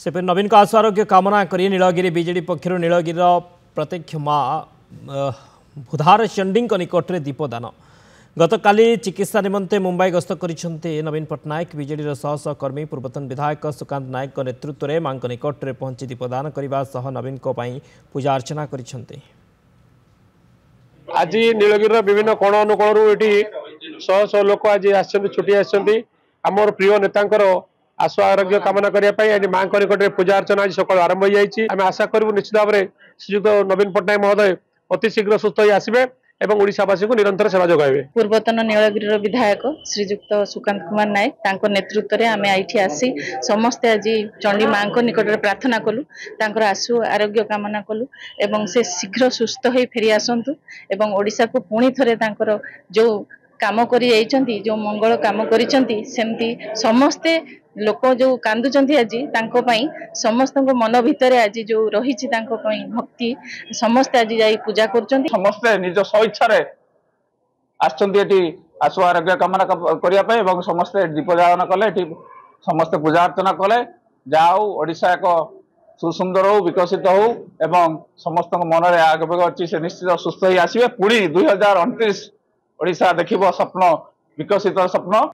सेपरि नवीन को आशु आरोग्य कामना करी नीलगिरी बीजेडी पक्षर नीलगिरी प्रत्यक्ष माँ भूधार चंडी निकट में दीपदान गतकाली चिकित्सा निमंते मुंबई गस्त करिसेंते नवीन पट्टनायक बीजेडी शह शह कर्मी पूर्वतन विधायक सुकांत नायक नेतृत्व में मां निकट में पहुंची दीपदान करने सह नवीन पूजा अर्चना करिसेंते। आज नीलगिरी विभिन्न कोण अनुकोण शह शह लोक आज छुट्टी आमर प्रिय नेता आशु आरोग्य कामना करने माँ निकट में पूजा अर्चना आज सकाल आरंभ हो जाए। आम आशा करूँ निश्चित भाव में श्रीजुक्त नवीन पट्टनायक महोदय अति शीघ्र सुस्थ हो आसवे एवं ओडिशावासी को निरंतर सेवा जोगाइबे। पूर्वतन नीलगिरी विधायक श्रीजुक्त सुकांत कुमार नायक नेतृत्व में आम ये आसी समस्ते आज चंडी माँ निकट में प्रार्थना कलु आशु आरोग्य कामना कलु एवं से शीघ्र सुस्थ हो फेरी आसतु एवं ओडिशा को पुणी थे जो काम करी जो मंगल काम करी समस्ते लोक जो कांदुचंती आज समस्त मन भितर आज जो रही भक्ति समस्ते आज जाई पूजा कर समस्ते निज स्वेच्छा आशु आरोग्य कामना करने समस्ते दीप जालन कले समस्ते पूजा अर्चना कले जाऊ ओडिशा एक सुसुंदर हो विकसित हो एवं समस्त मन में आवेग अच्छी से निश्चित सुस्थ हो आसवे पुणी 2029 ओडिशा देखिबो स्वप्न विकसित स्वप्न।